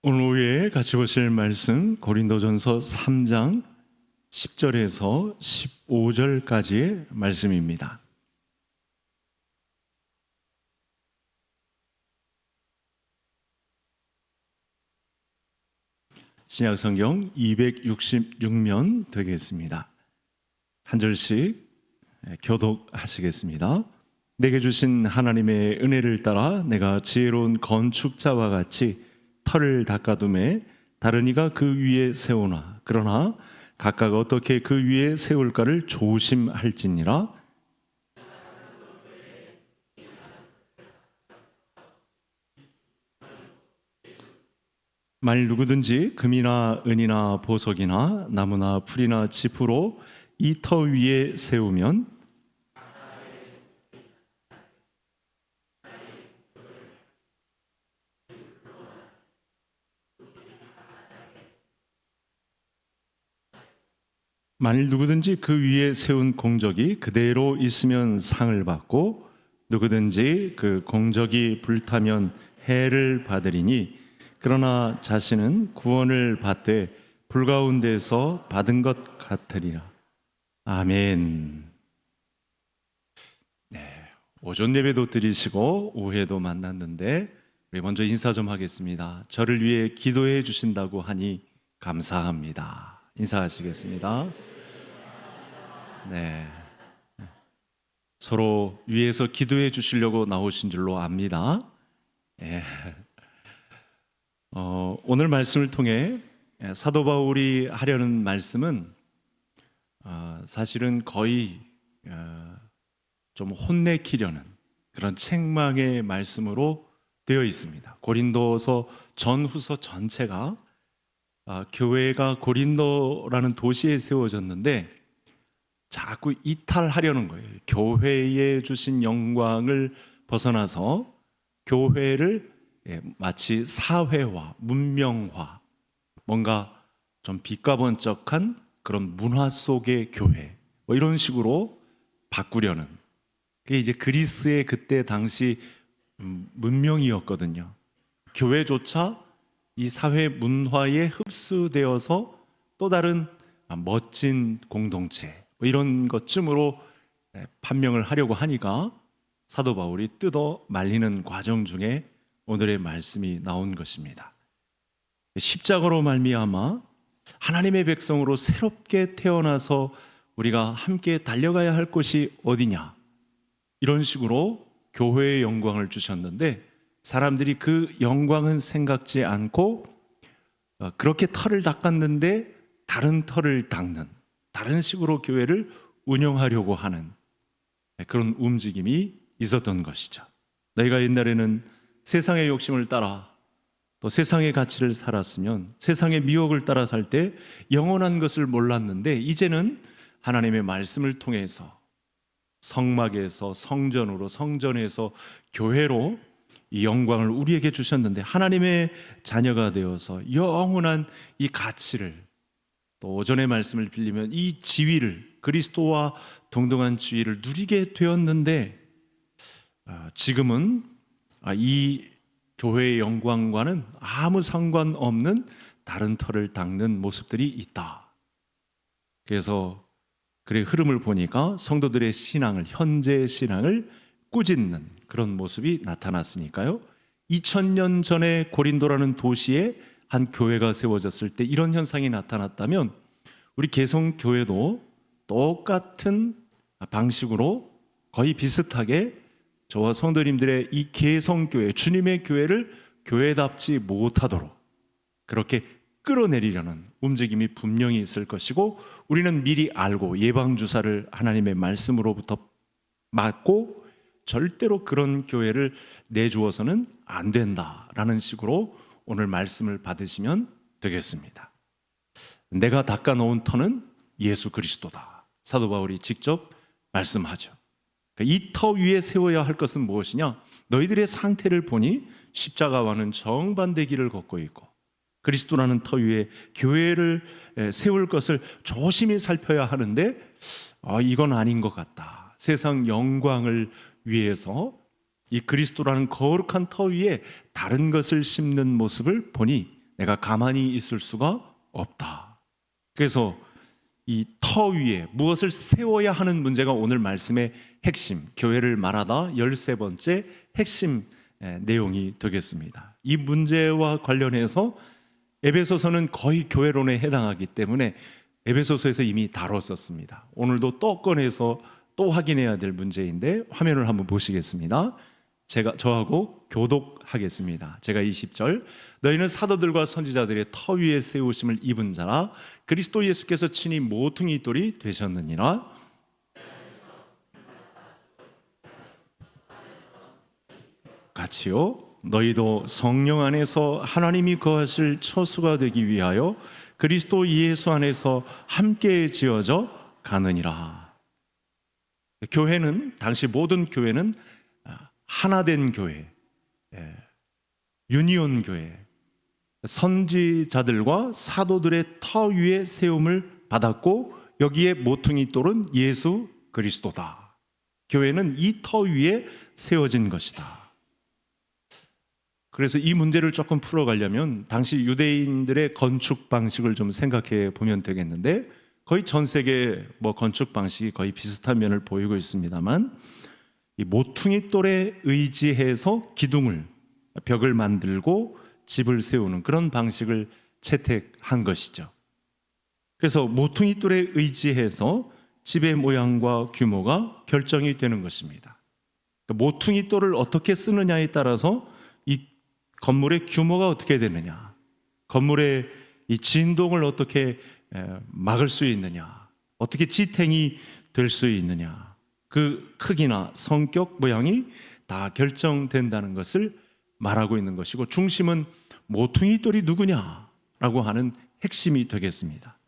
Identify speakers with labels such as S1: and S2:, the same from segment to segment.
S1: 오늘 오후에 같이 보실 말씀 고린도전서 3장 10절에서 15절까지의 말씀입니다. 신약성경 266면 되겠습니다. 한 절씩 교독하시겠습니다. 내게 주신 하나님의 은혜를 따라 내가 지혜로운 건축자와 같이 터를 닦아둠에 다른 이가 그 위에 세우나 그러나 각각 어떻게 그 위에 세울까를 조심할지니라. 만일 누구든지 금이나 은이나 보석이나 나무나 풀이나 지푸로 이 터 위에 세우면 만일 누구든지 그 위에 세운 공적이 그대로 있으면 상을 받고 누구든지 그 공적이 불타면 해를 받으리니 그러나 자신은 구원을 받되 불가운데서 받은 것 같으리라. 아멘. 오전 예배도 드리시고 오후에도 만났는데 우리 먼저 인사 좀 하겠습니다. 저를 위해 기도해 주신다고 하니 감사합니다. 인사하시겠습니다. 네. 서로 위에서 기도해 주시려고 나오신 줄로 압니다. 네. 오늘 말씀을 통해 사도 바울이 하려는 말씀은 사실은 거의 좀 혼내키려는 그런 책망의 말씀으로 되어 있습니다. 고린도서 전후서 전체가 교회가 고린도라는 도시에 세워졌는데 자꾸 이탈하려는 거예요. 교회에 주신 영광을 벗어나서 교회를 마치 사회화, 문명화, 뭔가 좀 빛과 번쩍한 그런 문화 속의 교회, 뭐 이런 식으로 바꾸려는 그게 이제 그리스의 그때 당시 문명이었거든요. 교회조차 이 사회 문화에 흡수되어서 또 다른 멋진 공동체 뭐 이런 것쯤으로 판명을 하려고 하니까 사도 바울이 뜯어 말리는 과정 중에 오늘의 말씀이 나온 것입니다. 십자가로 말미암아 하나님의 백성으로 새롭게 태어나서 우리가 함께 달려가야 할 곳이 어디냐, 이런 식으로 교회의 영광을 주셨는데 사람들이 그 영광은 생각지 않고 그렇게 터를 닦았는데 다른 터를 닦는, 다른 식으로 교회를 운영하려고 하는 그런 움직임이 있었던 것이죠. 너희가 옛날에는 세상의 욕심을 따라 또 세상의 가치를 살았으면, 세상의 미혹을 따라 살 때 영원한 것을 몰랐는데 이제는 하나님의 말씀을 통해서 성막에서 성전으로, 성전에서 교회로 이 영광을 우리에게 주셨는데 하나님의 자녀가 되어서 영원한 이 가치를, 또 오전의 말씀을 빌리면 이 지위를, 그리스도와 동등한 지위를 누리게 되었는데 지금은 이 교회의 영광과는 아무 상관없는 다른 터를 닦는 모습들이 있다. 그래서 그의 흐름을 보니까 성도들의 신앙을, 현재의 신앙을 꾸짖는 그런 모습이 나타났으니까요. 2000년 전에 고린도라는 도시에 한 교회가 세워졌을 때 이런 현상이 나타났다면 우리 개성교회도 똑같은 방식으로 거의 비슷하게 저와 성도님들의 이 개성교회, 주님의 교회를 교회답지 못하도록 그렇게 끌어내리려는 움직임이 분명히 있을 것이고, 우리는 미리 알고 예방주사를 하나님의 말씀으로부터 맞고 절대로 그런 교회를 내주어서는 안 된다라는 식으로 오늘 말씀을 받으시면 되겠습니다. 내가 닦아놓은 터는 예수 그리스도다. 사도 바울이 직접 말씀하죠. 이 터 위에 세워야 할 것은 무엇이냐? 너희들의 상태를 보니 십자가와는 정반대 길을 걷고 있고 그리스도라는 터 위에 교회를 세울 것을 조심히 살펴야 하는데 이건 아닌 것 같다. 세상 영광을 위해서 이 그리스도라는 거룩한 터 위에 다른 것을 심는 모습을 보니 내가 가만히 있을 수가 없다. 그래서 이 터 위에 무엇을 세워야 하는 문제가 오늘 말씀의 핵심, 교회를 말하다 13번째 핵심 내용이 되겠습니다. 이 문제와 관련해서 에베소서는 거의 교회론에 해당하기 때문에 에베소서에서 이미 다뤘었습니다. 오늘도 또 꺼내서 또 확인해야 될 문제인데 화면을 한번 보시겠습니다. 저하고 교독하겠습니다. 제가 20절, 너희는 사도들과 선지자들의 터 위에 세우심을 입은 자라 그리스도 예수께서 친히 모퉁이 돌이 되셨느니라. 같이요. 너희도 성령 안에서 하나님이 거하실 처소가 되기 위하여 그리스도 예수 안에서 함께 지어져 가느니라. 교회는, 당시 모든 교회는 하나된 교회, 유니온 교회, 선지자들과 사도들의 터 위에 세움을 받았고 여기에 모퉁이 돌은 예수 그리스도다. 교회는 이 터 위에 세워진 것이다. 그래서 이 문제를 조금 풀어가려면 당시 유대인들의 건축 방식을 좀 생각해 보면 되겠는데, 거의 전 세계 건축 방식이 거의 비슷한 면을 보이고 있습니다만, 이 모퉁이 돌에 의지해서 기둥을, 벽을 만들고 집을 세우는 그런 방식을 채택한 것이죠. 그래서 모퉁이 돌에 의지해서 집의 모양과 규모가 결정이 되는 것입니다. 모퉁이 돌을 어떻게 쓰느냐에 따라서 이 건물의 규모가 어떻게 되느냐, 건물의 이 진동을 어떻게 막을 수 있느냐, 어떻게 지탱이 될 수 있느냐, 그 크기나 성격, 모양이 다 결정된다는 것을 말하고 있는 것이고, 중심은 모퉁이 돌이 누구냐라고 하는 핵심이 되겠습니다.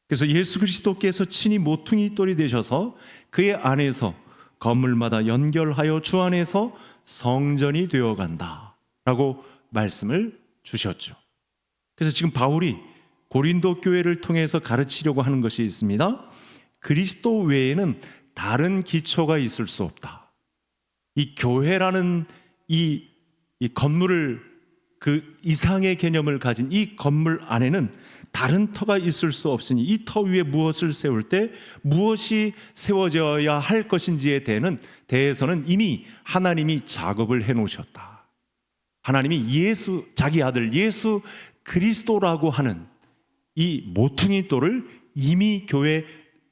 S1: 그래서 예수 그리스도께서 친히 모퉁이 돌이 되셔서 그의 안에서 건물마다 연결하여 주 안에서 성전이 되어간다 라고 말씀을 주셨죠. 그래서 지금 바울이 고린도 교회를 통해서 가르치려고 하는 것이 있습니다. 그리스도 외에는 다른 기초가 있을 수 없다. 이 교회라는 이 건물을, 그 이상의 개념을 가진 이 건물 안에는 다른 터가 있을 수 없으니 이 터 위에 무엇을 세울 때 무엇이 세워져야 할 것인지에 대해서는 이미 하나님이 작업을 해놓으셨다. 하나님이 자기 아들 예수 그리스도라고 하는 이 모퉁이 돌을 이미 교회에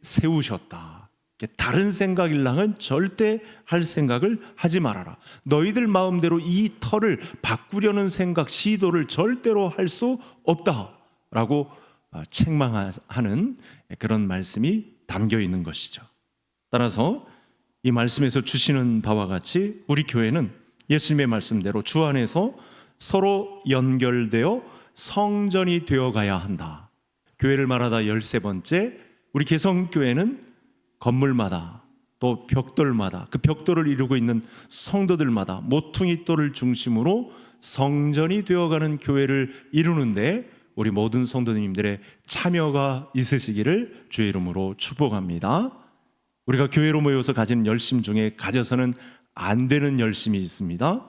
S1: 세우셨다. 다른 생각일랑은 절대 할 생각을 하지 말아라. 너희들 마음대로 이 터를 바꾸려는 생각, 시도를 절대로 할 수 없다라고 책망하는 그런 말씀이 담겨 있는 것이죠. 따라서 이 말씀에서 주시는 바와 같이 우리 교회는 예수님의 말씀대로 주 안에서 서로 연결되어 성전이 되어가야 한다. 교회를 말하다 13번째, 우리 개성교회는 건물마다 또 벽돌마다, 그 벽돌을 이루고 있는 성도들마다 모퉁이 돌을 중심으로 성전이 되어가는 교회를 이루는데 우리 모든 성도님들의 참여가 있으시기를 주의 이름으로 축복합니다. 우리가 교회로 모여서 가지는 열심 중에 가져서는 안 되는 열심이 있습니다.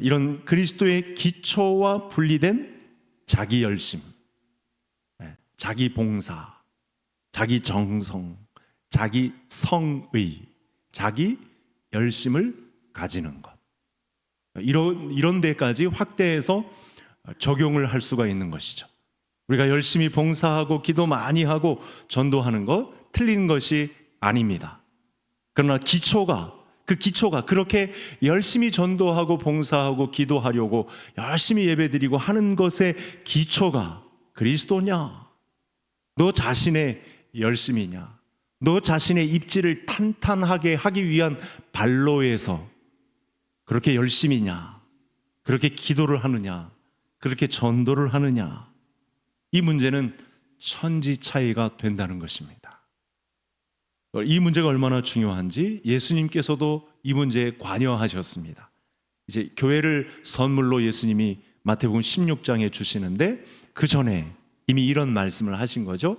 S1: 이런 그리스도의 기초와 분리된 자기 열심, 자기 봉사, 자기 정성, 자기 성의, 자기 열심을 가지는 것, 이런 데까지 확대해서 적용을 할 수가 있는 것이죠. 우리가 열심히 봉사하고 기도 많이 하고 전도하는 것 틀린 것이 아닙니다. 그러나 그 기초가 그렇게 열심히 전도하고 봉사하고 기도하려고 열심히 예배드리고 하는 것의 기초가 그리스도냐? 너 자신의 열심이냐? 너 자신의 입지를 탄탄하게 하기 위한 발로에서 그렇게 열심이냐? 그렇게 기도를 하느냐? 그렇게 전도를 하느냐? 이 문제는 천지 차이가 된다는 것입니다. 이 문제가 얼마나 중요한지 예수님께서도 이 문제에 관여하셨습니다. 이제 교회를 선물로 예수님이 마태복음 16장에 주시는데 그 전에 이미 이런 말씀을 하신 거죠.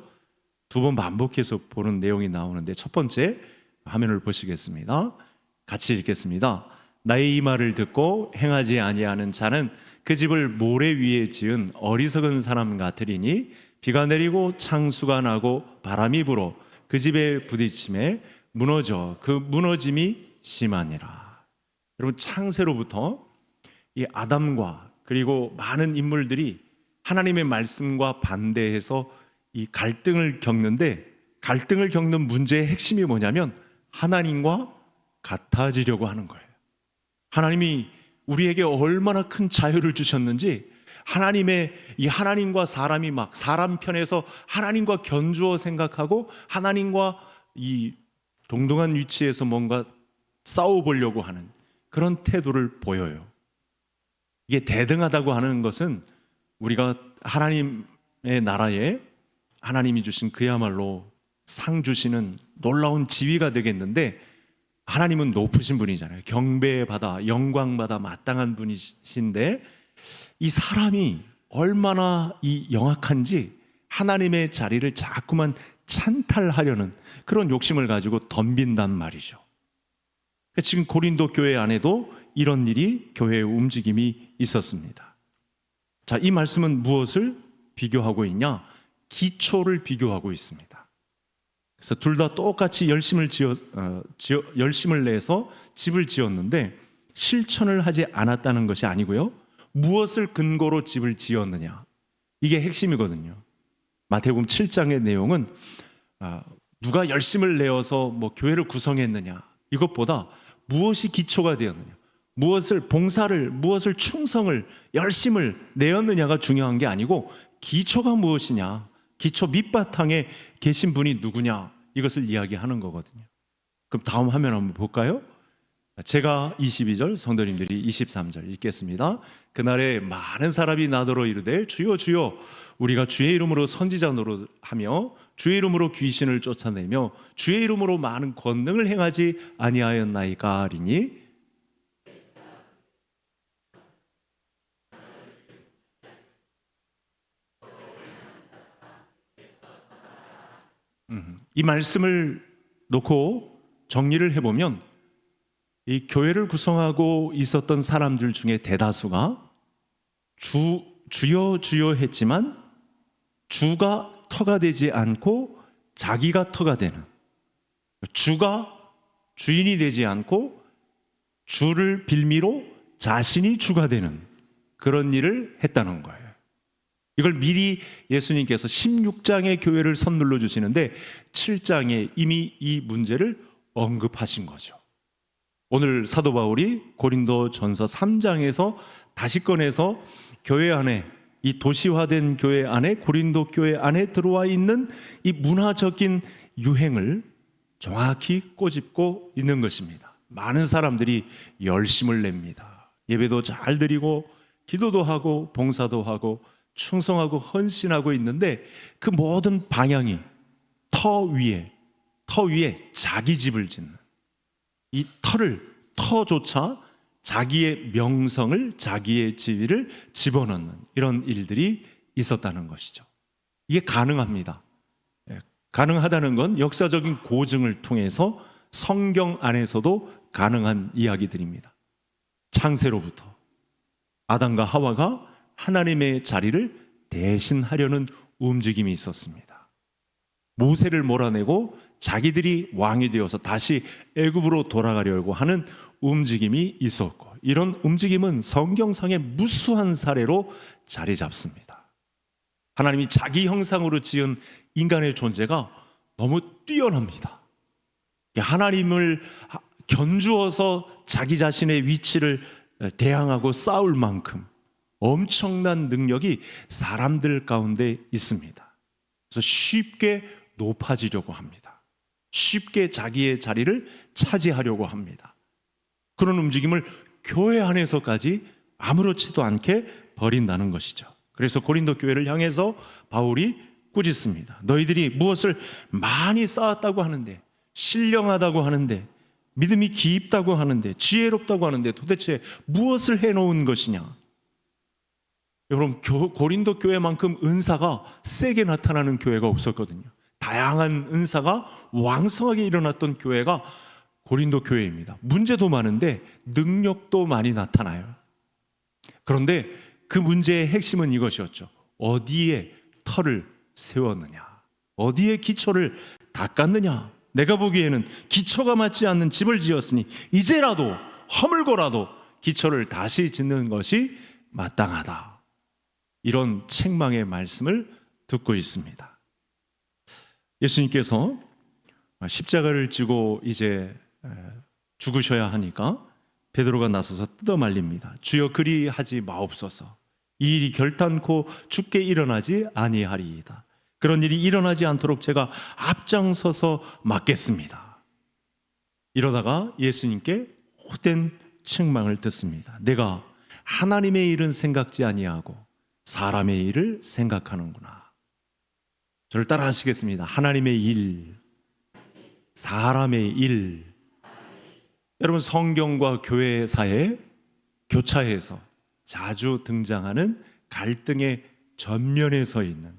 S1: 두 번 반복해서 보는 내용이 나오는데, 첫 번째 화면을 보시겠습니다. 같이 읽겠습니다. 나의 이 말을 듣고 행하지 아니하는 자는 그 집을 모래 위에 지은 어리석은 사람 같으리니 비가 내리고 창수가 나고 바람이 불어 그 집에 부딪힘에 무너져 그 무너짐이 심하니라. 여러분, 창세로부터 이 아담과 그리고 많은 인물들이 하나님의 말씀과 반대해서 이 갈등을 겪는데, 갈등을 겪는 문제의 핵심이 뭐냐면 하나님과 같아지려고 하는 거예요. 하나님이 우리에게 얼마나 큰 자유를 주셨는지, 하나님과 사람이 막 사람 편에서 하나님과 견주어 생각하고 하나님과 이 동등한 위치에서 뭔가 싸워보려고 하는 그런 태도를 보여요. 이게 대등하다고 하는 것은 우리가 하나님의 나라에 하나님이 주신 그야말로 상 주시는 놀라운 지위가 되겠는데, 하나님은 높으신 분이잖아요. 경배받아 영광받아 마땅한 분이신데, 이 사람이 얼마나 이 영악한지 하나님의 자리를 자꾸만 찬탈하려는 그런 욕심을 가지고 덤빈단 말이죠. 지금 고린도 교회 안에도 이런 일이, 교회의 움직임이 있었습니다. 자, 이 말씀은 무엇을 비교하고 있냐? 기초를 비교하고 있습니다. 그래서 둘 다 똑같이 열심을 내서 집을 지었는데 실천을 하지 않았다는 것이 아니고요, 무엇을 근거로 집을 지었느냐, 이게 핵심이거든요. 마태복음 7장의 내용은 누가 열심을 내어서 뭐 교회를 구성했느냐, 이것보다 무엇이 기초가 되었느냐, 무엇을 충성을, 열심을 내었느냐가 중요한 게 아니고, 기초가 무엇이냐, 기초 밑바탕에 계신 분이 누구냐, 이것을 이야기하는 거거든요. 그럼 다음 화면 한번 볼까요? 제가 22절, 성도님들이 23절 읽겠습니다. 그날에 많은 사람이 나더러 이르되 주여 주여 우리가 주의 이름으로 선지자 노릇하며 주의 이름으로 귀신을 쫓아내며 주의 이름으로 많은 권능을 행하지 아니하였나이까 하리니, 이 말씀을 놓고 정리를 해보면, 이 교회를 구성하고 있었던 사람들 중에 대다수가 주여 주여 했지만 주가 터가 되지 않고 자기가 터가 되는, 주가 주인이 되지 않고 주를 빌미로 자신이 주가 되는 그런 일을 했다는 거예요. 이걸 미리 예수님께서 16장의 교회를 선물로 주시는데 7장에 이미 이 문제를 언급하신 거죠. 오늘 사도 바울이 고린도 전서 3장에서 다시 꺼내서 교회 안에, 이 도시화된 교회 안에, 고린도 교회 안에 들어와 있는 이 문화적인 유행을 정확히 꼬집고 있는 것입니다. 많은 사람들이 열심을 냅니다. 예배도 잘 드리고 기도도 하고 봉사도 하고 충성하고 헌신하고 있는데, 그 모든 방향이 터 위에 자기 집을 짓는, 이 터조차 자기의 명성을, 자기의 지위를 집어넣는 이런 일들이 있었다는 것이죠. 이게 가능합니다. 가능하다는 건 역사적인 고증을 통해서 성경 안에서도 가능한 이야기들입니다. 창세로부터 아담과 하와가 하나님의 자리를 대신하려는 움직임이 있었습니다. 모세를 몰아내고 자기들이 왕이 되어서 다시 애굽으로 돌아가려고 하는 움직임이 있었고, 이런 움직임은 성경상의 무수한 사례로 자리 잡습니다. 하나님이 자기 형상으로 지은 인간의 존재가 너무 뛰어납니다. 하나님을 견주어서 자기 자신의 위치를 대항하고 싸울 만큼 엄청난 능력이 사람들 가운데 있습니다. 그래서 쉽게 높아지려고 합니다. 쉽게 자기의 자리를 차지하려고 합니다. 그런 움직임을 교회 안에서까지 아무렇지도 않게 벌인다는 것이죠. 그래서 고린도 교회를 향해서 바울이 꾸짖습니다. 너희들이 무엇을 많이 쌓았다고 하는데, 신령하다고 하는데, 믿음이 깊다고 하는데, 지혜롭다고 하는데 도대체 무엇을 해놓은 것이냐? 여러분, 고린도 교회만큼 은사가 세게 나타나는 교회가 없었거든요. 다양한 은사가 왕성하게 일어났던 교회가 고린도 교회입니다. 문제도 많은데 능력도 많이 나타나요. 그런데 그 문제의 핵심은 이것이었죠. 어디에 터를 세웠느냐, 어디에 기초를 닦았느냐. 내가 보기에는 기초가 맞지 않는 집을 지었으니 이제라도 허물고라도 기초를 다시 짓는 것이 마땅하다. 이런 책망의 말씀을 듣고 있습니다. 예수님께서 십자가를 지고 이제 죽으셔야 하니까 베드로가 나서서 뜯어 말립니다. 주여 그리하지 마옵소서. 이 일이 결단코 죽게 일어나지 아니하리이다. 그런 일이 일어나지 않도록 제가 앞장서서 막겠습니다. 이러다가 예수님께 호된 책망을 듣습니다. 내가 하나님의 일은 생각지 아니하고 사람의 일을 생각하는구나. 저를 따라 하시겠습니다. 하나님의 일, 사람의 일. 여러분, 성경과 교회사에 교차해서 자주 등장하는 갈등의 전면에 서 있는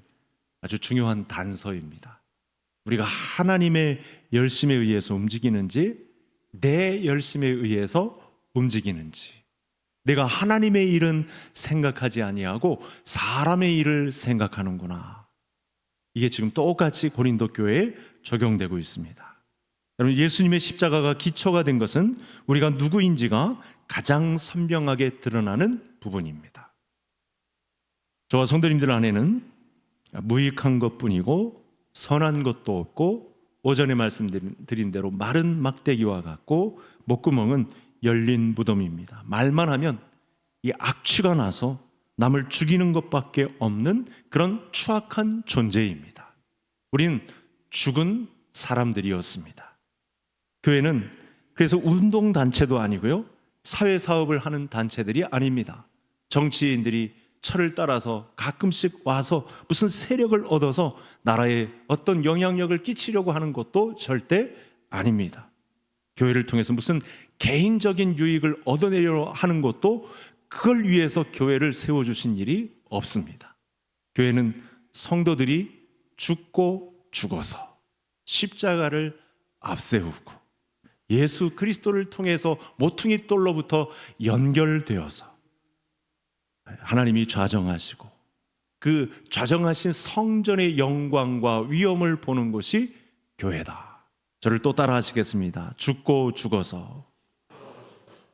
S1: 아주 중요한 단서입니다. 우리가 하나님의 열심에 의해서 움직이는지 내 열심에 의해서 움직이는지, 내가 하나님의 일은 생각하지 아니하고 사람의 일을 생각하는구나. 이게 지금 똑같이 고린도 교회에 적용되고 있습니다. 여러분, 예수님의 십자가가 기초가 된 것은 우리가 누구인지가 가장 선명하게 드러나는 부분입니다. 저와 성도님들 안에는 무익한 것뿐이고 선한 것도 없고, 오전에 말씀드린 대로 마른 막대기와 같고 목구멍은 열린 무덤입니다. 말만 하면 이 악취가 나서 남을 죽이는 것밖에 없는 그런 추악한 존재입니다. 우린 죽은 사람들이었습니다. 교회는 그래서 운동단체도 아니고요, 사회사업을 하는 단체들이 아닙니다. 정치인들이 철을 따라서 가끔씩 와서 무슨 세력을 얻어서 나라에 어떤 영향력을 끼치려고 하는 것도 절대 아닙니다. 교회를 통해서 무슨 개인적인 유익을 얻어내려고 하는 것도, 그걸 위해서 교회를 세워주신 일이 없습니다. 교회는 성도들이 죽고 죽어서 십자가를 앞세우고 예수 그리스도를 통해서 모퉁이 돌로부터 연결되어서 하나님이 좌정하시고 그 좌정하신 성전의 영광과 위엄을 보는 곳이 교회다. 저를 또 따라 하시겠습니다. 죽고 죽어서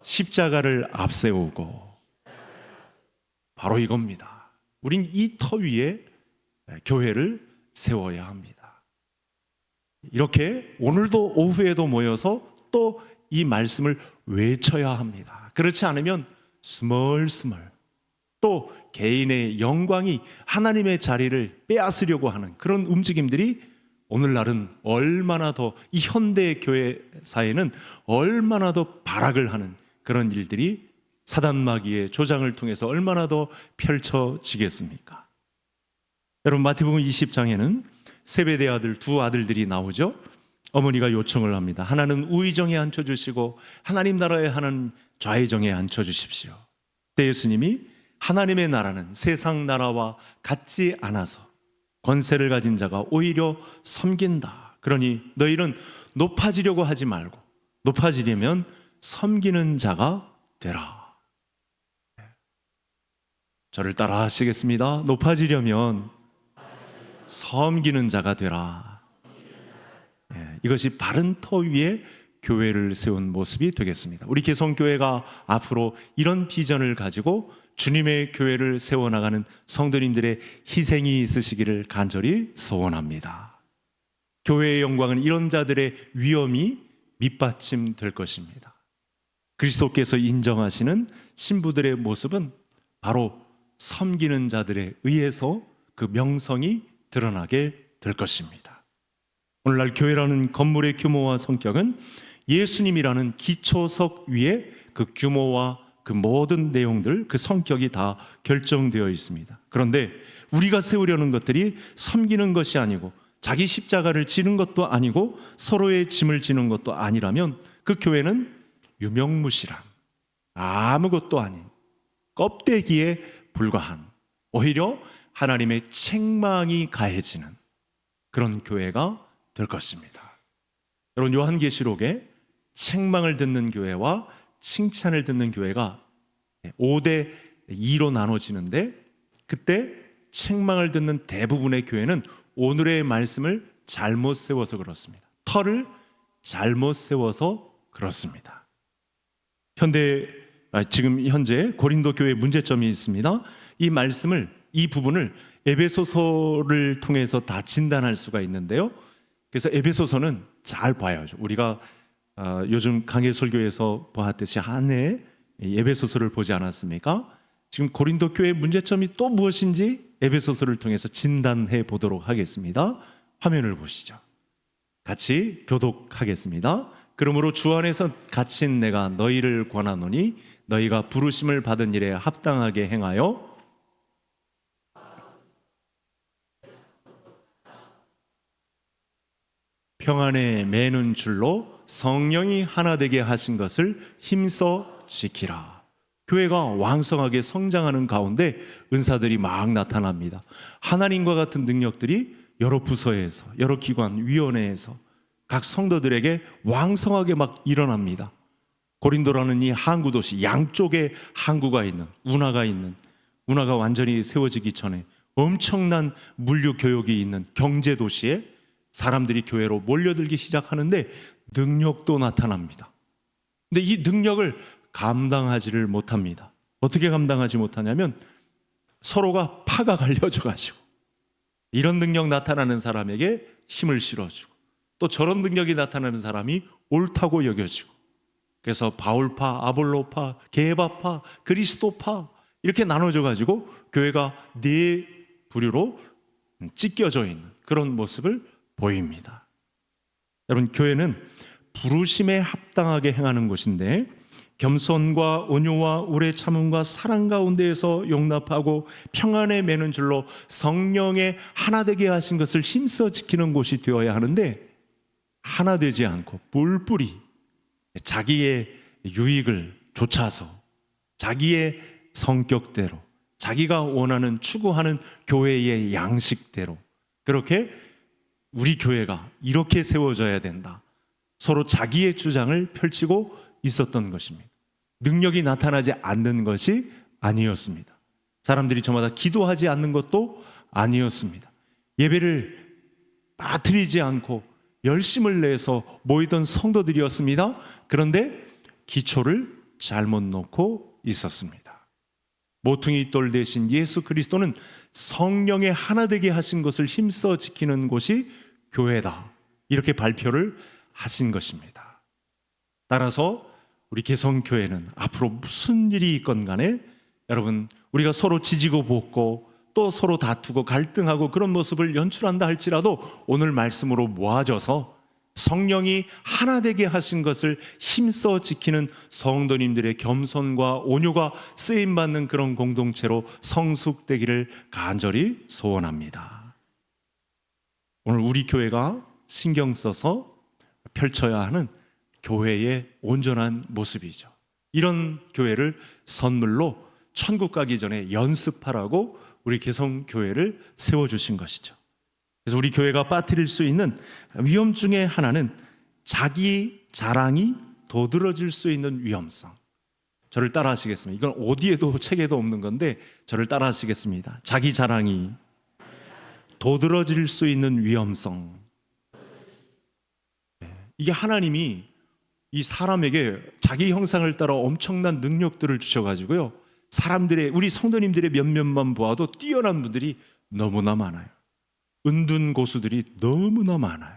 S1: 십자가를 앞세우고, 바로 이겁니다. 우린 이 터 위에 교회를 세워야 합니다. 이렇게 오늘도 오후에도 모여서 또 이 말씀을 외쳐야 합니다. 그렇지 않으면 스멀스멀 또 개인의 영광이 하나님의 자리를 빼앗으려고 하는 그런 움직임들이 오늘날은 얼마나 더, 이 현대 교회 사회는 얼마나 더 발악을 하는 그런 일들이 사단마귀의 조장을 통해서 얼마나 더 펼쳐지겠습니까? 여러분, 마태복음 20장에는 세베대 아들 두 아들들이 나오죠. 어머니가 요청을 합니다. 하나는 우의정에 앉혀주시고 하나님 나라에 하나는 좌의정에 앉혀주십시오. 그때 예수님이 하나님의 나라는 세상 나라와 같지 않아서 권세를 가진 자가 오히려 섬긴다. 그러니 너희는 높아지려고 하지 말고 높아지려면 섬기는 자가 되라. 저를 따라 하시겠습니다. 높아지려면 섬기는 자가 되라. 이것이 바른 터 위에 교회를 세운 모습이 되겠습니다. 우리 개성교회가 앞으로 이런 비전을 가지고 주님의 교회를 세워나가는 성도님들의 희생이 있으시기를 간절히 소원합니다. 교회의 영광은 이런 자들의 위엄이 밑받침 될 것입니다. 그리스도께서 인정하시는 신부들의 모습은 바로 섬기는 자들에 의해서 그 명성이 드러나게 될 것입니다. 오늘날 교회라는 건물의 규모와 성격은 예수님이라는 기초석 위에 그 규모와 그 모든 내용들, 그 성격이 다 결정되어 있습니다. 그런데 우리가 세우려는 것들이 섬기는 것이 아니고 자기 십자가를 지는 것도 아니고 서로의 짐을 지는 것도 아니라면 그 교회는 유명무실한, 아무것도 아닌 껍데기에 불과한, 오히려 하나님의 책망이 가해지는 그런 교회가 될 것입니다. 여러분, 요한계시록에 책망을 듣는 교회와 칭찬을 듣는 교회가 5대 2로 나눠지는데, 그때 책망을 듣는 대부분의 교회는 오늘의 말씀을 잘못 세워서 그렇습니다. 터를 잘못 세워서 그렇습니다. 지금 현재 고린도 교회에 문제점이 있습니다. 이 부분을 에베소서를 통해서 다 진단할 수가 있는데요. 그래서 에베소서는 잘 봐야죠. 우리가 요즘 강해 설교에서 보았듯이 한 해 에베소서를 보지 않았습니까? 지금 고린도 교회의 문제점이 또 무엇인지 에베소서를 통해서 진단해 보도록 하겠습니다. 화면을 보시죠. 같이 교독하겠습니다. 그러므로 주 안에서 갇힌 내가 너희를 권하노니 너희가 부르심을 받은 일에 합당하게 행하여 평안에 매는 줄로 성령이 하나 되게 하신 것을 힘써 지키라. 교회가 왕성하게 성장하는 가운데 은사들이 막 나타납니다. 하나님과 같은 능력들이 여러 부서에서, 여러 기관, 위원회에서 각 성도들에게 왕성하게 막 일어납니다. 고린도라는 이 항구 도시, 양쪽에 항구가 있는, 운하가 완전히 세워지기 전에 엄청난 물류 교역이 있는 경제 도시에 사람들이 교회로 몰려들기 시작하는데 능력도 나타납니다. 근데 이 능력을 감당하지를 못합니다. 어떻게 감당하지 못하냐면 서로가 파가 갈려져 가지고 이런 능력 나타나는 사람에게 힘을 실어주고 또 저런 능력이 나타나는 사람이 옳다고 여겨지고, 그래서 바울파, 아볼로파, 게바파, 그리스도파 이렇게 나눠져 가지고 교회가 네 부류로 찢겨져 있는 그런 모습을 보입니다. 여러분, 교회는 부르심에 합당하게 행하는 곳인데 겸손과 온유와 오래 참음과 사랑 가운데에서 용납하고 평안에 매는 줄로 성령의 하나 되게 하신 것을 힘써 지키는 곳이 되어야 하는데, 하나 되지 않고 뿔뿔이 자기의 유익을 좇아서 자기의 성격대로 자기가 원하는 추구하는 교회의 양식대로 그렇게 우리 교회가 이렇게 세워져야 된다, 서로 자기의 주장을 펼치고 있었던 것입니다. 능력이 나타나지 않는 것이 아니었습니다. 사람들이 저마다 기도하지 않는 것도 아니었습니다. 예배를 빠뜨리지 않고 열심을 내서 모이던 성도들이었습니다. 그런데 기초를 잘못 놓고 있었습니다. 모퉁이 돌 대신 예수 그리스도는 성령의 하나 되게 하신 것을 힘써 지키는 곳이 교회다, 이렇게 발표를 하신 것입니다. 따라서 우리 개성교회는 앞으로 무슨 일이 있건 간에 여러분, 우리가 서로 지지고 볶고 또 서로 다투고 갈등하고 그런 모습을 연출한다 할지라도 오늘 말씀으로 모아져서 성령이 하나 되게 하신 것을 힘써 지키는 성도님들의 겸손과 온유가 쓰임받는 그런 공동체로 성숙되기를 간절히 소원합니다. 오늘 우리 교회가 신경 써서 펼쳐야 하는 교회의 온전한 모습이죠. 이런 교회를 선물로 천국 가기 전에 연습하라고 우리 개성교회를 세워주신 것이죠. 그래서 우리 교회가 빠뜨릴 수 있는 위험 중에 하나는 자기 자랑이 도드라질 수 있는 위험성. 저를 따라 하시겠습니다. 이건 어디에도 책에도 없는 건데 저를 따라 하시겠습니다. 자기 자랑이 도드라질 수 있는 위험성. 이게 하나님이 이 사람에게 자기 형상을 따라 엄청난 능력들을 주셔가지고요, 우리 성도님들의 면면만 보아도 뛰어난 분들이 너무나 많아요. 은둔 고수들이 너무나 많아요.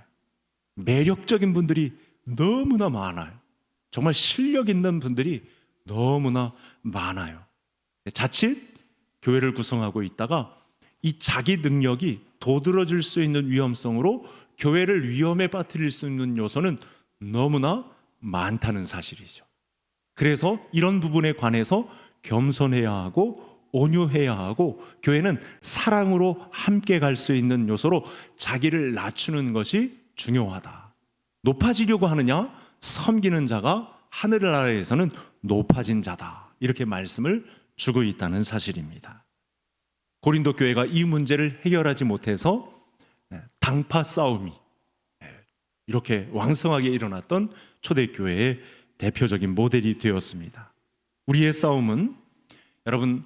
S1: 매력적인 분들이 너무나 많아요. 정말 실력 있는 분들이 너무나 많아요. 자칫 교회를 구성하고 있다가 이 자기 능력이 도드라질 수 있는 위험성으로 교회를 위험에 빠뜨릴 수 있는 요소는 너무나 많다는 사실이죠. 그래서 이런 부분에 관해서 겸손해야 하고 온유해야 하고, 교회는 사랑으로 함께 갈 수 있는 요소로 자기를 낮추는 것이 중요하다. 높아지려고 하느냐? 섬기는 자가 하늘나라에서는 높아진 자다, 이렇게 말씀을 주고 있다는 사실입니다. 고린도 교회가 이 문제를 해결하지 못해서 당파 싸움이 이렇게 왕성하게 일어났던 초대교회의 대표적인 모델이 되었습니다. 우리의 싸움은 여러분,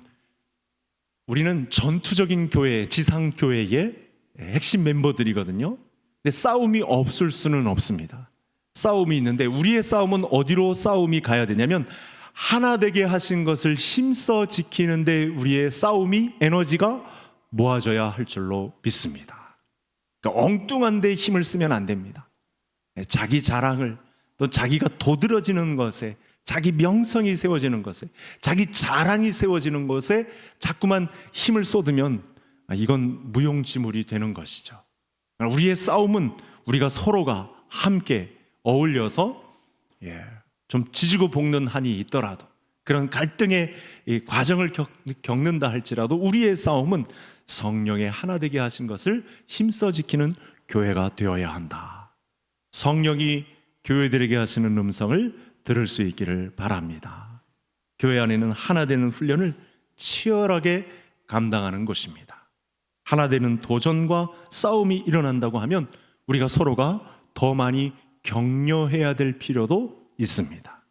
S1: 우리는 전투적인 교회, 지상 교회의 핵심 멤버들이거든요. 근데 싸움이 없을 수는 없습니다. 싸움이 있는데 우리의 싸움은 어디로 싸움이 가야 되냐면 하나 되게 하신 것을 힘써 지키는데 우리의 싸움이 에너지가 모아져야 할 줄로 믿습니다. 그러니까 엉뚱한 데 힘을 쓰면 안 됩니다. 자기 자랑을, 또 자기가 도드러지는 것에, 자기 명성이 세워지는 것에, 자기 자랑이 세워지는 것에 자꾸만 힘을 쏟으면 이건 무용지물이 되는 것이죠. 우리의 싸움은 우리가 서로가 함께 어울려서 좀 지지고 볶는 한이 있더라도, 그런 갈등의 과정을 겪는다 할지라도 우리의 싸움은 성령의 하나 되게 하신 것을 힘써 지키는 교회가 되어야 한다. 성령이 교회들에게 하시는 음성을 들을 수 있기를 바랍니다. 교회 안에는 하나 되는 훈련을 치열하게 감당하는 곳입니다. 하나 되는 도전과 싸움이 일어난다고 하면 우리가 서로가 더 많이 격려해야 될 필요도 있습니다.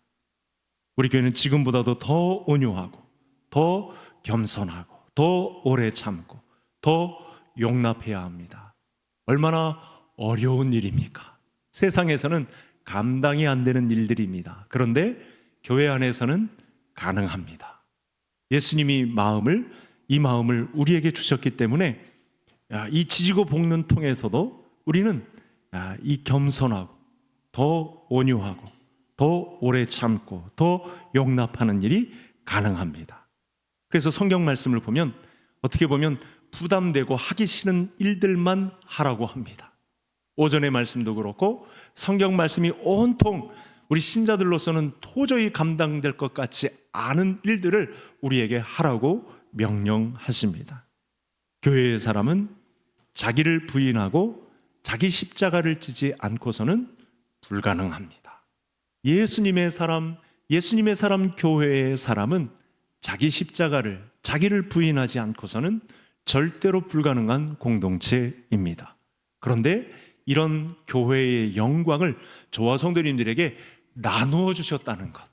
S1: 우리 교회는 지금보다도 더 온유하고, 더 겸손하고, 더 오래 참고, 더 용납해야 합니다. 얼마나 어려운 일입니까? 세상에서는 감당이 안 되는 일들입니다. 그런데 교회 안에서는 가능합니다. 예수님이 이 마음을 우리에게 주셨기 때문에 이 지지고 볶는 통에서도 우리는 이 겸손하고, 더 온유하고, 더 오래 참고, 더 용납하는 일이 가능합니다. 그래서 성경 말씀을 보면 어떻게 보면 부담되고 하기 싫은 일들만 하라고 합니다. 오전의 말씀도 그렇고 성경 말씀이 온통 우리 신자들로서는 도저히 감당될 것 같지 않은 일들을 우리에게 하라고 명령하십니다. 교회의 사람은 자기를 부인하고 자기 십자가를 지지 않고서는 불가능합니다. 예수님의 사람 교회의 사람은 자기 십자가를, 자기를 부인하지 않고서는 절대로 불가능한 공동체입니다. 그런데 이런 교회의 영광을 저와 성도님들에게 나누어 주셨다는 것,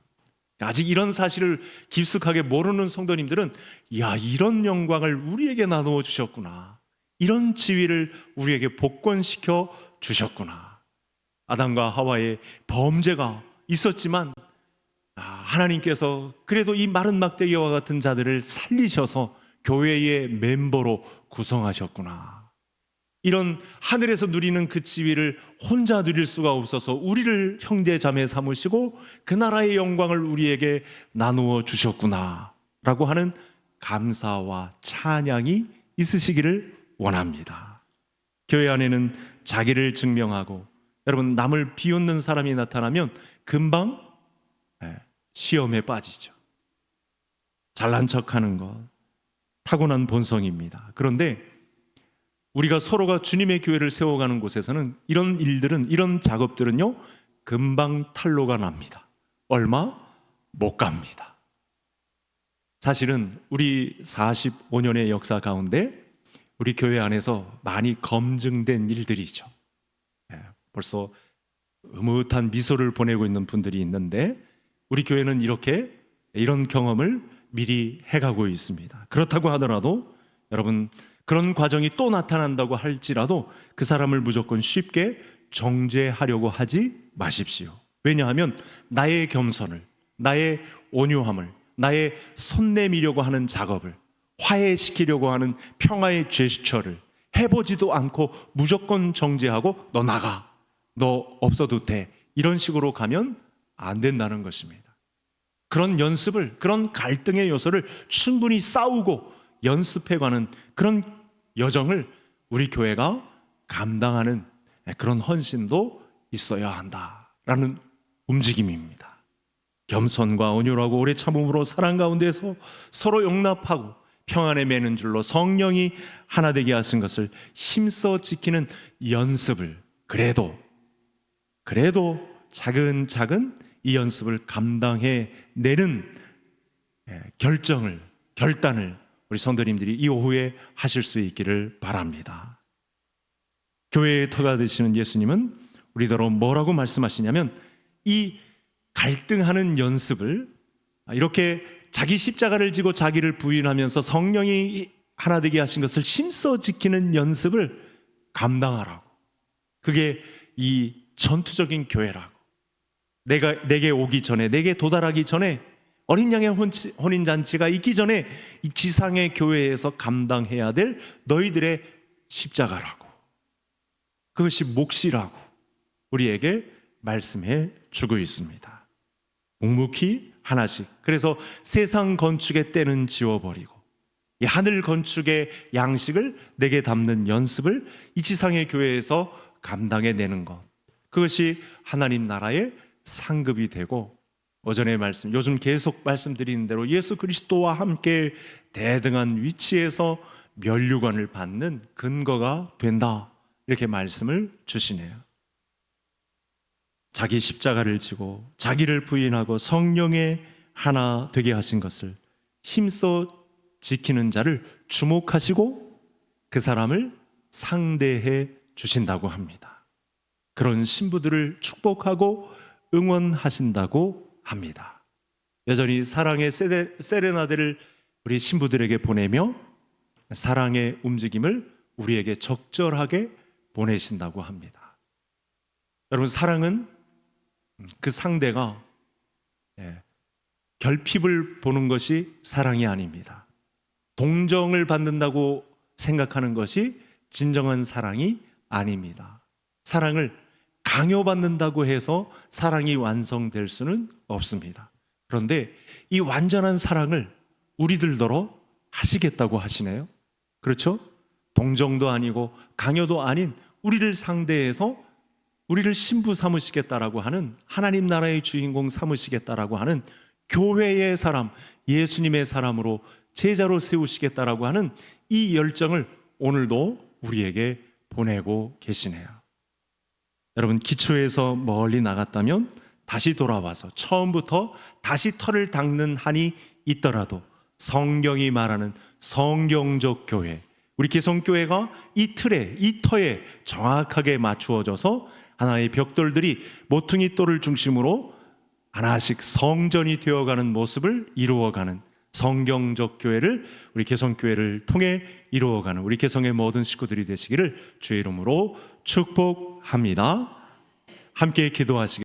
S1: 아직 이런 사실을 깊숙하게 모르는 성도님들은 이런 영광을 우리에게 나누어 주셨구나, 이런 지위를 우리에게 복권시켜 주셨구나. 아담과 하와의 범죄가 있었지만 하나님께서 그래도 이 마른 막대기와 같은 자들을 살리셔서 교회의 멤버로 구성하셨구나. 이런 하늘에서 누리는 그 지위를 혼자 누릴 수가 없어서 우리를 형제 자매 삼으시고 그 나라의 영광을 우리에게 나누어 주셨구나 라고 하는 감사와 찬양이 있으시기를 원합니다. 교회 안에는 자기를 증명하고, 여러분, 남을 비웃는 사람이 나타나면 금방 시험에 빠지죠. 잘난 척하는 것 타고난 본성입니다. 그런데 우리가 서로가 주님의 교회를 세워가는 곳에서는 이런 일들은, 이런 작업들은요 금방 탄로가 납니다. 얼마 못 갑니다. 사실은 우리 45년의 역사 가운데 우리 교회 안에서 많이 검증된 일들이죠. 벌써 흐뭇한 미소를 보내고 있는 분들이 있는데 우리 교회는 이런 경험을 미리 해가고 있습니다. 그렇다고 하더라도 여러분, 그런 과정이 또 나타난다고 할지라도 그 사람을 무조건 쉽게 정죄하려고 하지 마십시오. 왜냐하면 나의 겸손을, 나의 온유함을, 나의 손 내미려고 하는 작업을, 화해시키려고 하는 평화의 제스처를 해보지도 않고 무조건 정죄하고 너 나가, 너 없어도 돼, 이런 식으로 가면 안 된다는 것입니다. 그런 연습을, 그런 갈등의 요소를 충분히 싸우고 연습해가는 그런 여정을 우리 교회가 감당하는 그런 헌신도 있어야 한다라는 움직임입니다. 겸손과 온유하고 오래 참음으로 사랑 가운데서 서로 용납하고 평안에 매는 줄로 성령이 하나 되게 하신 것을 힘써 지키는 연습을, 그래도 차근차근 이 연습을 감당해 내는 결단을 우리 성도님들이 이 오후에 하실 수 있기를 바랍니다. 교회의 터가 되시는 예수님은 우리더러 뭐라고 말씀하시냐면, 이 갈등하는 연습을 이렇게 자기 십자가를 지고 자기를 부인하면서 성령이 하나 되게 하신 것을 힘써 지키는 연습을 감당하라고. 그게 이 전투적인 교회라고. 내게 오기 전에, 내게 도달하기 전에, 어린 양의 혼인잔치가 있기 전에 이 지상의 교회에서 감당해야 될 너희들의 십자가라고. 그것이 몫이라고 우리에게 말씀해 주고 있습니다. 묵묵히 하나씩. 그래서 세상 건축의 때는 지워버리고 이 하늘 건축의 양식을 내게 담는 연습을 이 지상의 교회에서 감당해내는 것, 그것이 하나님 나라의 상급이 되고, 오전의 말씀, 요즘 계속 말씀드리는 대로 예수 그리스도와 함께 대등한 위치에서 면류관을 받는 근거가 된다, 이렇게 말씀을 주시네요. 자기 십자가를 지고 자기를 부인하고 성령의 하나 되게 하신 것을 힘써 지키는 자를 주목하시고 그 사람을 상대해 주신다고 합니다. 그런 신부들을 축복하고 응원하신다고 합니다. 여전히 사랑의 세레나데를 우리 신부들에게 보내며 사랑의 움직임을 우리에게 적절하게 보내신다고 합니다. 여러분, 사랑은 그 상대가 결핍을 보는 것이 사랑이 아닙니다. 동정을 받는다고 생각하는 것이 진정한 사랑이 아닙니다. 사랑을 강요받는다고 해서 사랑이 완성될 수는 없습니다. 그런데 이 완전한 사랑을 우리들더러 하시겠다고 하시네요. 그렇죠? 동정도 아니고 강요도 아닌 우리를 상대해서 우리를 신부 삼으시겠다라고 하는, 하나님 나라의 주인공 삼으시겠다라고 하는 교회의 사람, 예수님의 사람으로 제자로 세우시겠다라고 하는 이 열정을 오늘도 우리에게 보내고 계시네요. 여러분, 기초에서 멀리 나갔다면 다시 돌아와서 처음부터 다시 터를 닦는 한이 있더라도 성경이 말하는 성경적 교회, 우리 개성교회가 이 틀에, 이 터에 정확하게 맞추어져서 하나의 벽돌들이 모퉁이 돌을 중심으로 하나씩 성전이 되어가는 모습을 이루어가는 성경적 교회를, 우리 개성교회를 통해 이루어가는 우리 개성의 모든 식구들이 되시기를 주의 이름으로 축복합니다. 함께 기도하시겠습니다.